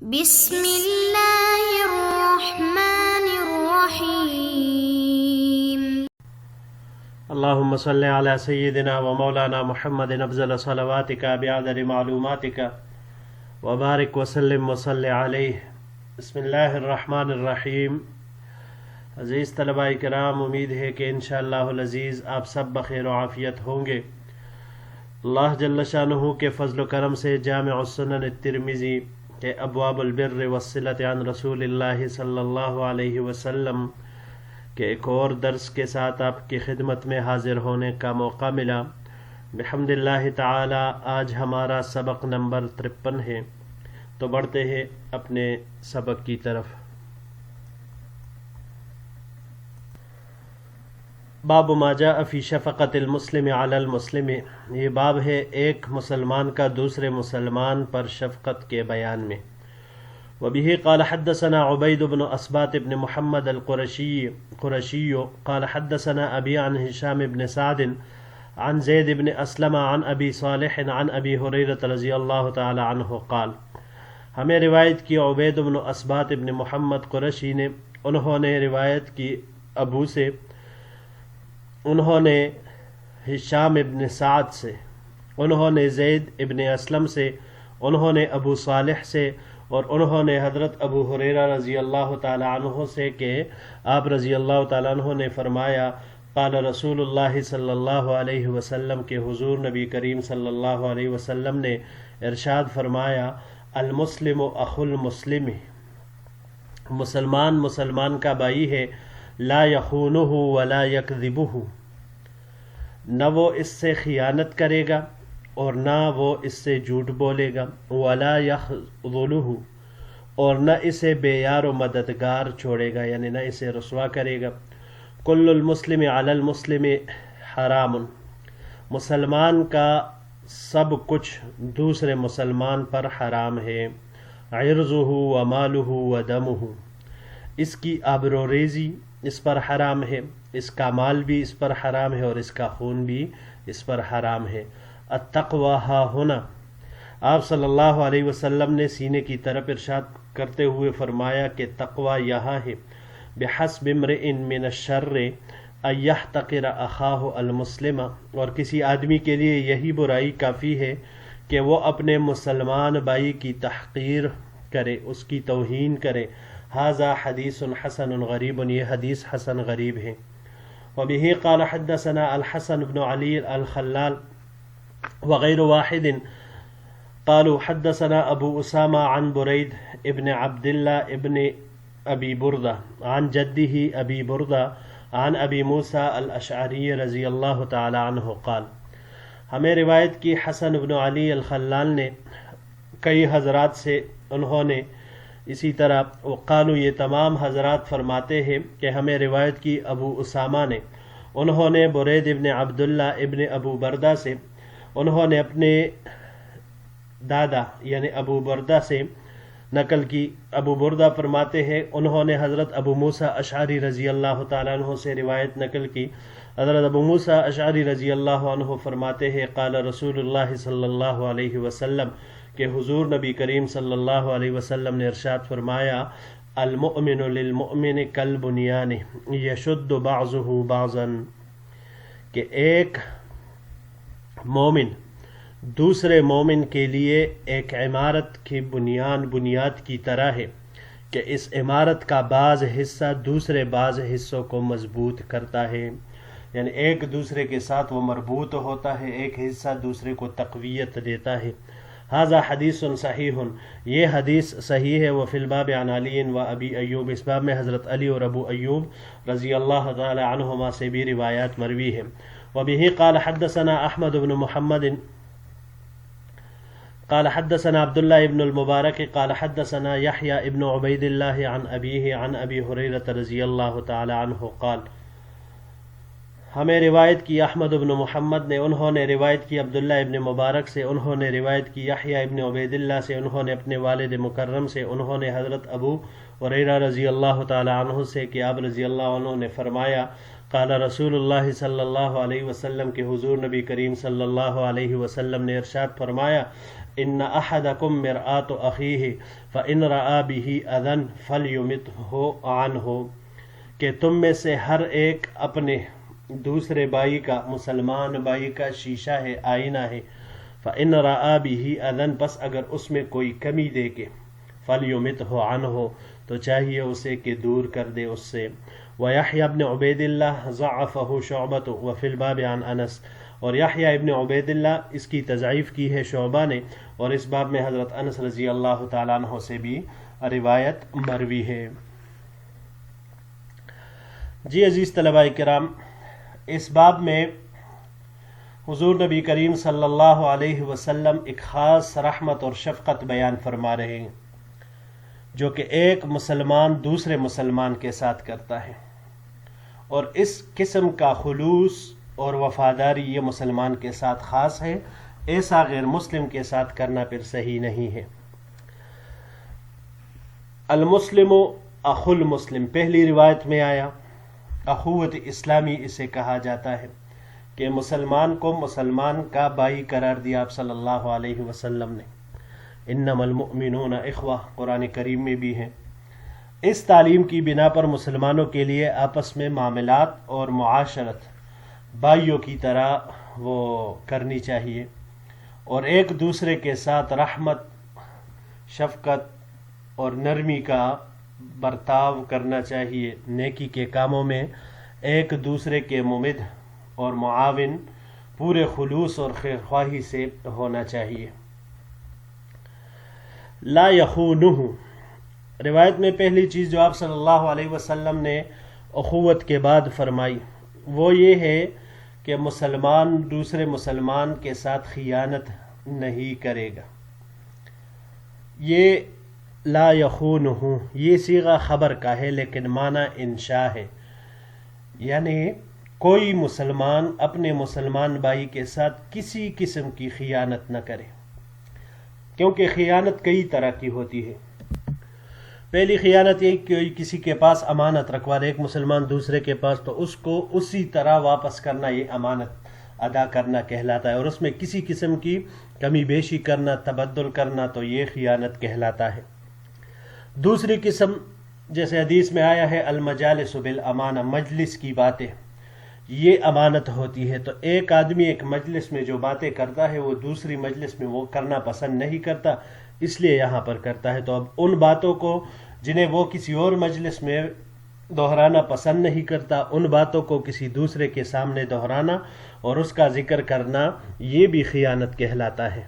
بسم اللہ الرحمن الرحیم۔ اللهم صل على سيدنا ومولانا محمد افضل صلواتك بعدد معلوماتك وبارك وسلم وصل عليه۔ بسم اللہ الرحمن الرحیم۔ عزیز طلباء کرام، امید ہے کہ انشاءاللہ العزیز آپ سب بخیر و عافیت ہوں گے۔ اللہ جل شانہ کے فضل و کرم سے جامع السنن الترمذی کہ ابواب البر والصلۃ عن رسول اللہ صلی اللہ علیہ وسلم کے ایک اور درس کے ساتھ آپ کی خدمت میں حاضر ہونے کا موقع ملا۔ بحمد اللہ تعالی آج ہمارا سبق نمبر 53 ہے، تو بڑھتے ہیں اپنے سبق کی طرف۔ باب ما جاء فی شفقت المسلم علی المسلم، یہ باب ہے ایک مسلمان کا دوسرے مسلمان پر شفقت کے بیان میں۔ وبه قال حدثنا عبید بن اسبات بن محمد القرشی قال حدثنا ابی عن هشام بن سعد عن زید بن اسلم عن ابی صالح عن ابی ہریرہ رضی اللہ تعالی عنہ قال، ہمیں روایت کی عبید بن اسبات بن محمد قرشی نے، انہوں نے روایت کی ابو سے، انہوں نے ہشام ابن سعد سے، انہوں نے زید ابن اسلم سے، انہوں نے ابو صالح سے، اور انہوں نے حضرت ابو ہریرہ رضی اللہ تعالی عنہ سے کہ آپ رضی اللہ تعالی عنہ نے فرمایا، قال رسول اللہ صلی اللہ علیہ وسلم کے حضور نبی کریم صلی اللہ علیہ وسلم نے ارشاد فرمایا، المسلم اخو المسلم، مسلمان مسلمان کا بھائی ہے، لا یخونہ ولا یکذبہ، نہ وہ اس سے خیانت کرے گا اور نہ وہ اس سے جھوٹ بولے گا، ولا یخذلہ، اور نہ اسے بے یار و مددگار چھوڑے گا، یعنی نہ اسے رسوا کرے گا۔ کل المسلم علی المسلم حرام، مسلمان کا سب کچھ دوسرے مسلمان پر حرام ہے، عرضہ و مالہ و دمہ، اس کی آبروریزی اس پر حرام ہے، اس کا مال بھی اس پر حرام ہے، اور اس کا خون بھی اس پر حرام ہے۔ التقوی ہا ہونا، آپ صلی اللہ علیہ وسلم نے سینے کی طرف ارشاد کرتے ہوئے فرمایا کہ تقوی یہاں ہے، بحسب امرئ من الشر ان یحتقر اخاہ المسلم، اور کسی آدمی کے لیے یہی برائی کافی ہے کہ وہ اپنے مسلمان بھائی کی تحقیر کرے، اس کی توہین کرے۔ ھذا حدیث حسن غریب، یہ حدیث حسن غریب ہے۔ وبه قال حدثنا الحسن بن علی الخلال وغیر واحد قالوا حدثنا ابو اسامہ عن برید ابن عبداللہ ابن ابی بردہ عن جدہ ابی بردہ عن ابی موسیٰ الاشعری رضی اللہ تعالی عنہ قال، ہمیں روایت کی حسن بن علی الخلال نے کئی حضرات سے، انہوں نے اسی طرح وقالو، یہ تمام حضرات فرماتے ہیں کہ ہمیں روایت کی ابو اسامہ نے، انہوں نے برید ابن عبداللہ ابن ابو بردہ سے، انہوں نے اپنے دادا یعنی ابو بردہ سے نقل کی۔ ابو بردہ فرماتے ہیں انہوں نے حضرت ابو موسیٰ اشعری رضی اللہ تعالیٰ عنہ سے روایت نقل کی۔ حضرت ابو موسیٰ اشعری رضی اللہ عنہ فرماتے ہیں، قال رسول اللہ صلی اللہ علیہ وسلم کہ حضور نبی کریم صلی اللہ علیہ وسلم نے ارشاد فرمایا، المؤمن للمؤمن کالبنیان یشد بعضہ بعضا، کہ ایک مومن دوسرے مومن کے لیے ایک عمارت کی بنیاد کی طرح ہے کہ اس عمارت کا بعض حصہ دوسرے بعض حصوں کو مضبوط کرتا ہے، یعنی ایک دوسرے کے ساتھ وہ مربوط ہوتا ہے، ایک حصہ دوسرے کو تقویت دیتا ہے۔ ھذا حدیث صحیح، یہ حدیث صحیح ہے۔ وفی الباب عن علی و ابی ایوب، اس باب میں حضرت علی اور ابو ایوب رضی اللہ تعالی عنہما سے بھی روایات مروی ہیں۔ وبه قال حدثنا احمد بن محمد قال حدثنا عبد الله ابن المبارك قال حدثنا يحيى ابن عبيد الله عن أبيه عن أبي هريرة رضي الله تعالى عنه قال، ہمیں روایت کی احمد ابن محمد نے، انہوں نے روایت کی عبداللہ ابن مبارک سے، انہوں نے روایت کی یحییٰ ابن عبید اللہ سے، انہوں نے اپنے والد مکرم سے، انہوں نے حضرت ابو ہریرہ رضی اللہ تعالی عنہ سے کہ آپ رضی اللہ عنہ نے فرمایا، قال رسول اللہ صلی اللہ علیہ وسلم کے حضور نبی کریم صلی اللہ علیہ وسلم نے ارشاد فرمایا، ان احدکم مرآۃ اخیہ فان رآ بہ اذی فلیمتہ عنہ، کہ تم میں سے ہر ایک اپنے دوسرے بھائی کا، مسلمان بھائی کا شیشہ ہے، آئینہ ہے، فإن رأى به اذن، پس اگر اس میں کوئی کمی دیکھے، فلیمتہ عنہ، تو چاہیے اسے کہ دور کر دے اس سے۔ ویحییٰ ابن عبید اللہ ضعفہ شعبۃ وفی الباب عن انس، اور یحییٰ ابن عبید اللہ اس کی تضعیف کی ہے شعبہ نے، اور اس باب میں حضرت انس رضی اللہ تعالیٰ عنہ سے بھی روایت مروی ہے۔ جی عزیز طلباء کرام، اس باب میں حضور نبی کریم صلی اللہ علیہ وسلم ایک خاص رحمت اور شفقت بیان فرما رہے ہیں، جو کہ ایک مسلمان دوسرے مسلمان کے ساتھ کرتا ہے، اور اس قسم کا خلوص اور وفاداری یہ مسلمان کے ساتھ خاص ہے، ایسا غیر مسلم کے ساتھ کرنا پھر صحیح نہیں ہے۔ المسلم اخو المسلم، پہلی روایت میں آیا، اخوت اسلامی اسے کہا جاتا ہے، کہ مسلمان کو مسلمان کا بھائی قرار دیا آپ صلی اللہ علیہ وسلم نے۔ انما المؤمنون اخوہ، قرآن کریم میں بھی ہے۔ اس تعلیم کی بنا پر مسلمانوں کے لیے آپس میں معاملات اور معاشرت بھائیوں کی طرح وہ کرنی چاہیے، اور ایک دوسرے کے ساتھ رحمت، شفقت اور نرمی کا برتاؤ کرنا چاہیے، نیکی کے کاموں میں ایک دوسرے کے ممد اور معاون پورے خلوص اور خیر خواہی سے ہونا چاہیے۔ لا یخونہ، روایت میں پہلی چیز جو آپ صلی اللہ علیہ وسلم نے اخوت کے بعد فرمائی وہ یہ ہے کہ مسلمان دوسرے مسلمان کے ساتھ خیانت نہیں کرے گا۔ یہ لا یخونہ یہ صیغہ خبر کا ہے، لیکن معنی انشاء ہے، یعنی کوئی مسلمان اپنے مسلمان بھائی کے ساتھ کسی قسم کی خیانت نہ کرے، کیونکہ خیانت کئی طرح کی ہوتی ہے۔ پہلی خیانت یہ کہ کسی کے پاس امانت رکھوا دے ایک مسلمان دوسرے کے پاس، تو اس کو اسی طرح واپس کرنا، یہ امانت ادا کرنا کہلاتا ہے، اور اس میں کسی قسم کی کمی بیشی کرنا، تبدل کرنا، تو یہ خیانت کہلاتا ہے۔ دوسری قسم جیسے حدیث میں آیا ہے، المجالس بالامانہ، مجلس کی باتیں یہ امانت ہوتی ہے، تو ایک آدمی ایک مجلس میں جو باتیں کرتا ہے وہ دوسری مجلس میں وہ کرنا پسند نہیں کرتا، اس لیے یہاں پر کرتا ہے، تو اب ان باتوں کو جنہیں وہ کسی اور مجلس میں دہرانا پسند نہیں کرتا، ان باتوں کو کسی دوسرے کے سامنے دہرانا اور اس کا ذکر کرنا، یہ بھی خیانت کہلاتا ہے۔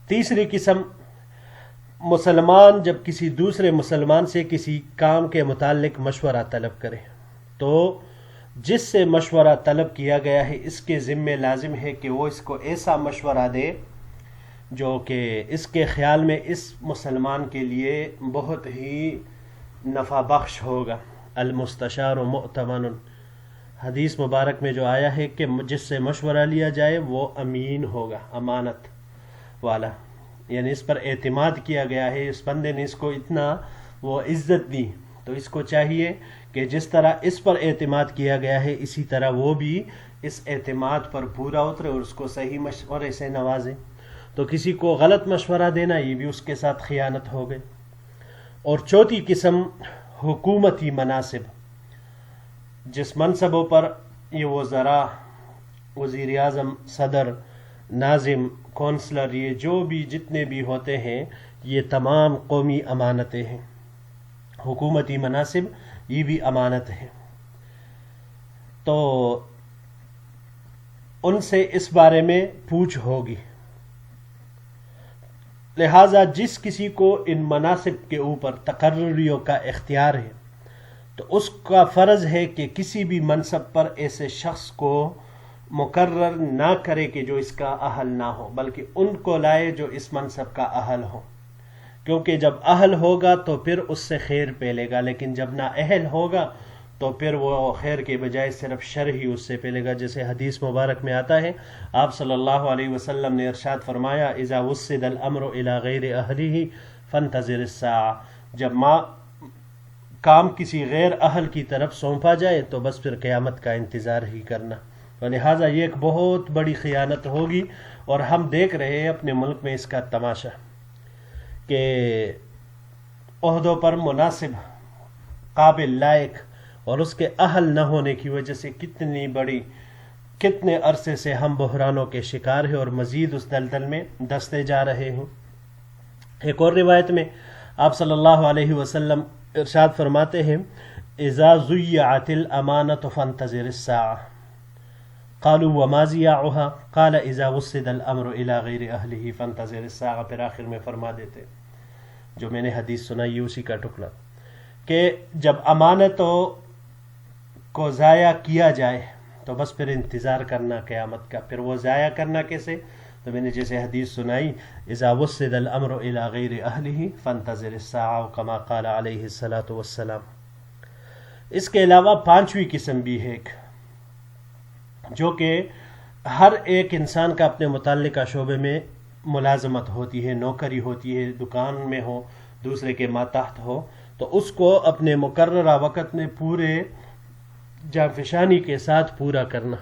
تیسری قسم، مسلمان جب کسی دوسرے مسلمان سے کسی کام کے متعلق مشورہ طلب کرے تو جس سے مشورہ طلب کیا گیا ہے اس کے ذمے لازم ہے کہ وہ اس کو ایسا مشورہ دے جو کہ اس کے خیال میں اس مسلمان کے لیے بہت ہی نفع بخش ہوگا۔ المستشار مؤتمن، حدیث مبارک میں جو آیا ہے کہ جس سے مشورہ لیا جائے وہ امین ہوگا، امانت والا، یعنی اس پر اعتماد کیا گیا ہے، اس بندے نے اس کو اتنا وہ عزت دی، تو اس کو چاہیے کہ جس طرح اس پر اعتماد کیا گیا ہے اسی طرح وہ بھی اس اعتماد پر پورا اترے اور اس کو صحیح مشورے سے نوازے۔ تو کسی کو غلط مشورہ دینا یہ بھی اس کے ساتھ خیانت ہو گئی۔ اور چوتھی قسم، حکومتی مناصب، جس منصبوں پر یہ وزراء، وزیر اعظم، صدر، ناظم، کونسلر، یہ جو بھی جتنے بھی ہوتے ہیں یہ تمام قومی امانتیں ہیں، حکومتی مناصب یہ بھی امانت ہے، تو ان سے اس بارے میں پوچھ ہوگی۔ لہذا جس کسی کو ان مناصب کے اوپر تقرریوں کا اختیار ہے تو اس کا فرض ہے کہ کسی بھی منصب پر ایسے شخص کو مقرر نہ کرے کہ جو اس کا اہل نہ ہو، بلکہ ان کو لائے جو اس منصب کا اہل ہو، کیونکہ جب اہل ہوگا تو پھر اس سے خیر پھیلے گا، لیکن جب نہ اہل ہوگا تو پھر وہ خیر کے بجائے صرف شر ہی اس سے پھیلے گا۔ جیسے حدیث مبارک میں آتا ہے، آپ صلی اللہ علیہ وسلم نے ارشاد فرمایا، اذا وسد الامر الى غیر اہلہ فانتظر الساعہ، جب کام کسی غیر اہل کی طرف سونپا جائے تو بس پھر قیامت کا انتظار ہی کرنا۔ لہٰذا یہ ایک بہت بڑی خیانت ہوگی اور ہم دیکھ رہے ہیں اپنے ملک میں اس کا تماشا کہ عہدوں پر مناسب، قابل، لائق اور اس کے اہل نہ ہونے کی وجہ سے کتنے عرصے سے ہم بحرانوں کے شکار ہیں اور مزید اس دلدل میں دستے جا رہے ہیں۔ ایک اور روایت میں آپ صلی اللہ علیہ وسلم ارشاد فرماتے ہیں اذا ضیعت الامانۃ فانتظر الساعہ قالوا وما ضیاعها قال اذا وسد الامر الى غیر اہلہ فانتظر الساعہ، پھر آخر میں فرما دیتے جو میں نے حدیث سنائی اسی کا ٹکڑا کہ جب امانتوں کو ضائع کیا جائے تو بس پھر انتظار کرنا قیامت کا۔ پھر وہ ضائع کرنا کیسے؟ تو میں نے جیسے حدیث سنائی اذا وسد الامر الى غیر اہلہ فانتظر الساعہ کما قال علیہ الصلاۃ والسلام۔ اس کے علاوہ پانچویں قسم بھی ہے ایک، جو کہ ہر ایک انسان کا اپنے متعلقہ شعبے میں ملازمت ہوتی ہے، نوکری ہوتی ہے، دکان میں ہو، دوسرے کے ماتحت ہو، تو اس کو اپنے مقررہ وقت میں پورے جانفشانی کے ساتھ پورا کرنا،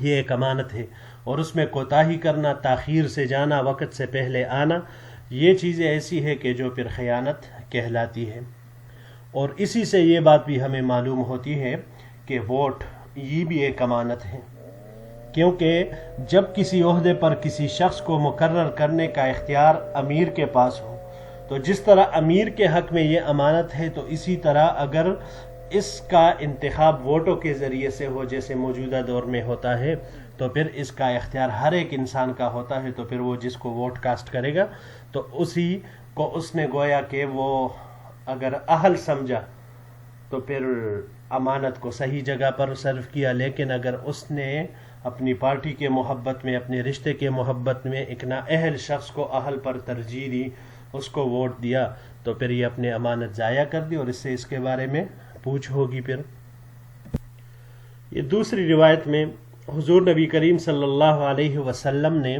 یہ ایک امانت ہے۔ اور اس میں کوتاہی کرنا، تاخیر سے جانا، وقت سے پہلے آنا، یہ چیزیں ایسی ہے کہ جو پھر خیانت کہلاتی ہے۔ اور اسی سے یہ بات بھی ہمیں معلوم ہوتی ہے کہ ووٹ یہ بھی ایک امانت ہے، کیونکہ جب کسی عہدے پر کسی شخص کو مقرر کرنے کا اختیار امیر کے پاس ہو تو جس طرح امیر کے حق میں یہ امانت ہے، تو اسی طرح اگر اس کا انتخاب ووٹوں کے ذریعے سے ہو جیسے موجودہ دور میں ہوتا ہے تو پھر اس کا اختیار ہر ایک انسان کا ہوتا ہے، تو پھر وہ جس کو ووٹ کاسٹ کرے گا تو اسی کو اس نے گویا کہ وہ اگر اہل سمجھا تو پھر امانت کو صحیح جگہ پر صرف کیا، لیکن اگر اس نے اپنی پارٹی کے محبت میں، اپنے رشتے کے محبت میں ایک نااہل شخص کو اہل پر ترجیح دی، اس کو ووٹ دیا، تو پھر یہ اپنے امانت ضائع کر دی اور اس سے اس کے بارے میں پوچھ ہوگی۔ پھر یہ دوسری روایت میں حضور نبی کریم صلی اللہ علیہ وسلم نے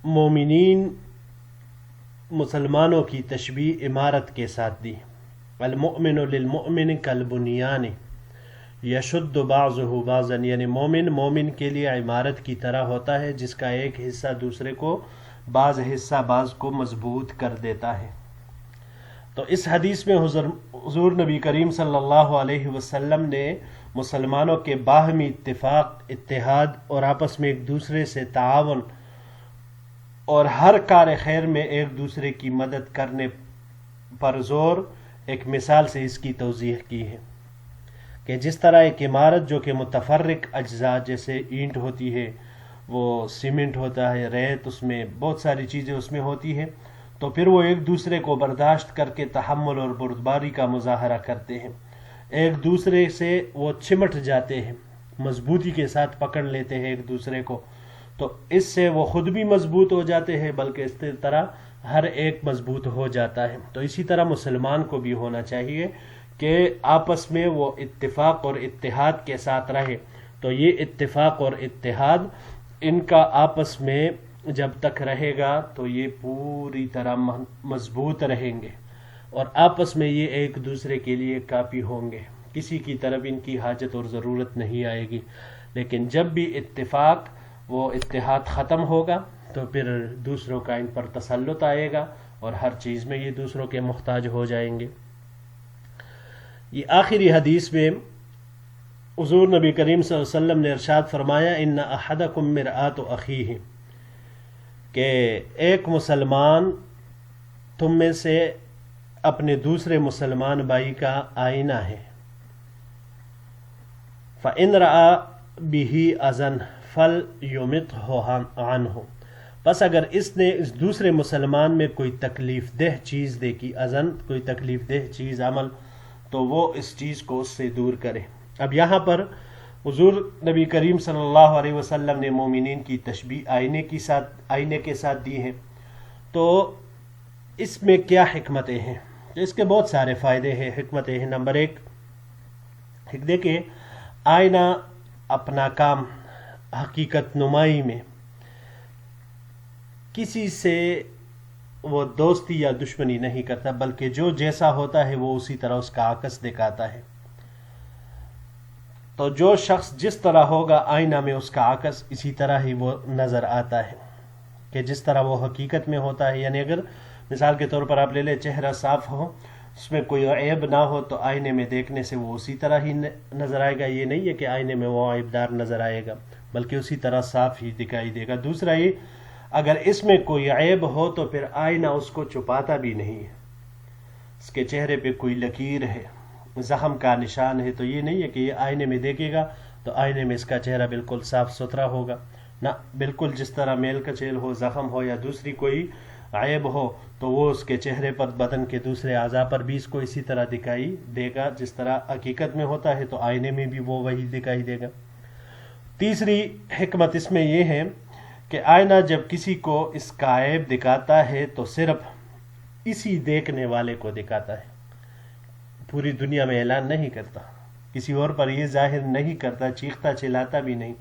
مومنین مسلمانوں کی تشبیہ عمارت کے ساتھ دی، المؤمن للمؤمن کالبنیان یشد بعضہ بعضا، یعنی مومن کے لیے عمارت کی طرح ہوتا ہے جس کا ایک حصہ دوسرے کو، بعض حصہ بعض کو مضبوط کر دیتا ہے۔ تو اس حدیث میں حضور نبی کریم صلی اللہ علیہ وسلم نے مسلمانوں کے باہمی اتفاق، اتحاد اور آپس میں ایک دوسرے سے تعاون اور ہر کار خیر میں ایک دوسرے کی مدد کرنے پر زور ایک مثال سے اس کی توضیح کی ہے کہ جس طرح ایک عمارت جو کہ متفرق اجزاء جیسے اینٹ ہوتی ہے، وہ سیمنٹ ہوتا ہے، ریت، اس میں بہت ساری چیزیں اس میں ہوتی ہے، تو پھر وہ ایک دوسرے کو برداشت کر کے تحمل اور بردباری کا مظاہرہ کرتے ہیں، ایک دوسرے سے وہ چمٹ جاتے ہیں، مضبوطی کے ساتھ پکڑ لیتے ہیں ایک دوسرے کو، تو اس سے وہ خود بھی مضبوط ہو جاتے ہیں بلکہ اس طرح ہر ایک مضبوط ہو جاتا ہے۔ تو اسی طرح مسلمان کو بھی ہونا چاہیے کہ آپس میں وہ اتفاق اور اتحاد کے ساتھ رہے، تو یہ اتفاق اور اتحاد ان کا آپس میں جب تک رہے گا تو یہ پوری طرح مضبوط رہیں گے اور آپس میں یہ ایک دوسرے کے لیے کافی ہوں گے، کسی کی طرف ان کی حاجت اور ضرورت نہیں آئے گی۔ لیکن جب بھی اتفاق وہ اتحاد ختم ہوگا تو پھر دوسروں کا ان پر تسلط آئے گا اور ہر چیز میں یہ دوسروں کے محتاج ہو جائیں گے۔ یہ آخری حدیث میں حضور نبی کریم صلی اللہ علیہ وسلم نے ارشاد فرمایا ان احدکم مرآۃ اخیہ، کہ ایک مسلمان تم میں سے اپنے دوسرے مسلمان بھائی کا آئینہ ہے، فَإِنْ رَأَى بِهِ أَذًى فَلْيُمِطْهُ عَنْهُ، بس اگر اس نے اس دوسرے مسلمان میں کوئی تکلیف دہ چیز دیکھی، اذن کوئی تکلیف دہ چیز، عمل، تو وہ اس چیز کو اس سے دور کرے۔ اب یہاں پر حضور نبی کریم صلی اللہ علیہ وسلم نے مومنین کی تشبیہ آئینے کے ساتھ دی ہے، تو اس میں کیا حکمتیں ہیں؟ اس کے بہت سارے فائدے ہیں، حکمتیں ہیں۔ نمبر ایک دیکھیں، آئینہ اپنا کام حقیقت نمائی میں کسی سے وہ دوستی یا دشمنی نہیں کرتا، بلکہ جو جیسا ہوتا ہے وہ اسی طرح اس کا عکس دکھاتا ہے۔ تو جو شخص جس طرح ہوگا آئینہ میں اس کا عکس اسی طرح ہی وہ نظر آتا ہے کہ جس طرح وہ حقیقت میں ہوتا ہے. یعنی اگر مثال کے طور پر آپ لے لیں چہرہ صاف ہو، اس میں کوئی عیب نہ ہو، تو آئینے میں دیکھنے سے وہ اسی طرح ہی نظر آئے گا. یہ نہیں ہے کہ آئینے میں وہ عیب دار نظر آئے گا، بلکہ اسی طرح صاف ہی دکھائی دے گا. دوسرا یہ، اگر اس میں کوئی عیب ہو تو پھر آئینہ اس کو چھپاتا بھی نہیں ہے. اس کے چہرے پہ کوئی لکیر ہے، زخم کا نشان ہے، تو یہ نہیں ہے کہ یہ آئینے میں دیکھے گا تو آئینے میں اس کا چہرہ بالکل صاف ستھرا ہوگا. نہ، بالکل جس طرح میل کچیل ہو، زخم ہو یا دوسری کوئی عیب ہو تو وہ اس کے چہرے پر، بدن کے دوسرے اعضاء پر بھی اس کو اسی طرح دکھائی دے گا جس طرح حقیقت میں ہوتا ہے، تو آئینے میں بھی وہ وہی دکھائی دے گا. تیسری حکمت اس میں یہ ہے کہ آئینہ جب کسی کو اس کا عیب دکھاتا ہے تو صرف اسی دیکھنے والے کو دکھاتا ہے، پوری دنیا میں اعلان نہیں کرتا، کسی اور پر یہ ظاہر نہیں کرتا، چیختا چلاتا بھی نہیں،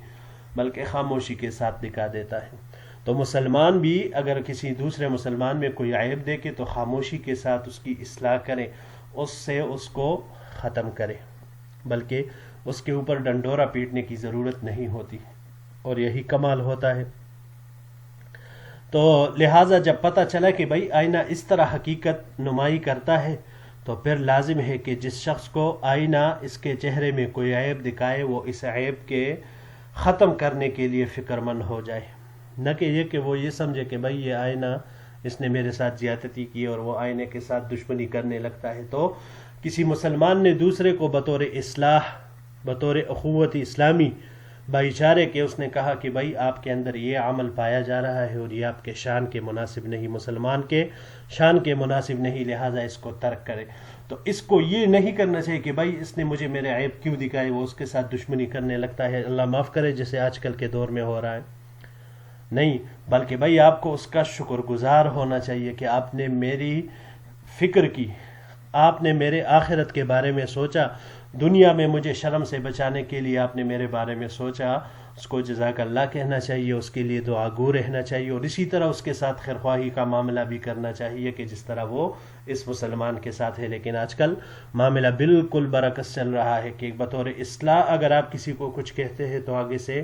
بلکہ خاموشی کے ساتھ دکھا دیتا ہے. تو مسلمان بھی اگر کسی دوسرے مسلمان میں کوئی عیب دیکھے تو خاموشی کے ساتھ اس کی اصلاح کرے، اس سے اس کو ختم کرے، بلکہ اس کے اوپر ڈنڈورا پیٹنے کی ضرورت نہیں ہوتی، اور یہی کمال ہوتا ہے. تو لہٰذا جب پتہ چلا کہ بھائی آئینہ اس طرح حقیقت نمائی کرتا ہے، تو پھر لازم ہے کہ جس شخص کو آئینہ اس کے چہرے میں کوئی عیب دکھائے وہ اس عیب کے ختم کرنے کے لیے فکر مند ہو جائے، نہ کہ یہ کہ وہ یہ سمجھے کہ بھائی یہ آئینہ اس نے میرے ساتھ زیادتی کی اور وہ آئینے کے ساتھ دشمنی کرنے لگتا ہے. تو کسی مسلمان نے دوسرے کو بطور اصلاح، بطور اخوت اسلامی، بھائی اشارے کہ اس نے کہا کہ بھائی آپ کے اندر یہ عمل پایا جا رہا ہے اور یہ آپ کے شان کے مناسب نہیں، مسلمان کے شان کے مناسب نہیں، لہٰذا اس کو ترک کرے. تو اس کو یہ نہیں کرنا چاہیے کہ بھائی اس نے مجھے میرے عیب کیوں دکھائے، وہ اس کے ساتھ دشمنی کرنے لگتا ہے، اللہ معاف کرے جیسے آج کل کے دور میں ہو رہا ہے. نہیں، بلکہ بھائی آپ کو اس کا شکر گزار ہونا چاہیے کہ آپ نے میری فکر کی، آپ نے میرے آخرت کے بارے میں سوچا، دنیا میں مجھے شرم سے بچانے کے لیے آپ نے میرے بارے میں سوچا. اس کو جزاک اللہ کہنا چاہیے، اس کے لیے دعا گو رہنا چاہیے، اور اسی طرح اس کے ساتھ خیرخواہی کا معاملہ بھی کرنا چاہیے کہ جس طرح وہ اس مسلمان کے ساتھ ہے. لیکن آج کل معاملہ بالکل برعکس چل رہا ہے کہ بطور اصلاح اگر آپ کسی کو کچھ کہتے ہیں تو آگے سے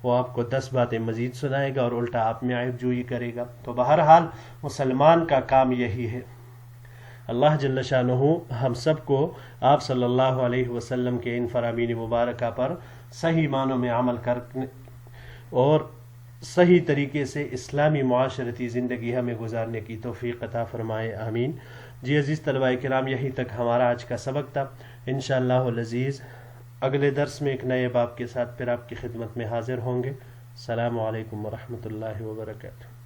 وہ آپ کو 10 باتیں مزید سنائے گا اور الٹا آپ میں عیب جوئی کرے گا. تو بہرحال مسلمان کا کام یہی ہے. اللہ جل شانہ ہم سب کو آپ صلی اللہ علیہ وسلم کے ان فرامین مبارکہ پر صحیح معنوں میں عمل کرنے اور صحیح طریقے سے اسلامی معاشرتی زندگی ہمیں گزارنے کی توفیق عطا فرمائے، آمین. جی عزیز طلباء کرام، یہیں تک ہمارا آج کا سبق تھا. انشاءاللہ العزیز اگلے درس میں ایک نئے باب کے ساتھ پھر آپ کی خدمت میں حاضر ہوں گے. السلام علیکم ورحمۃ اللہ وبرکاتہ.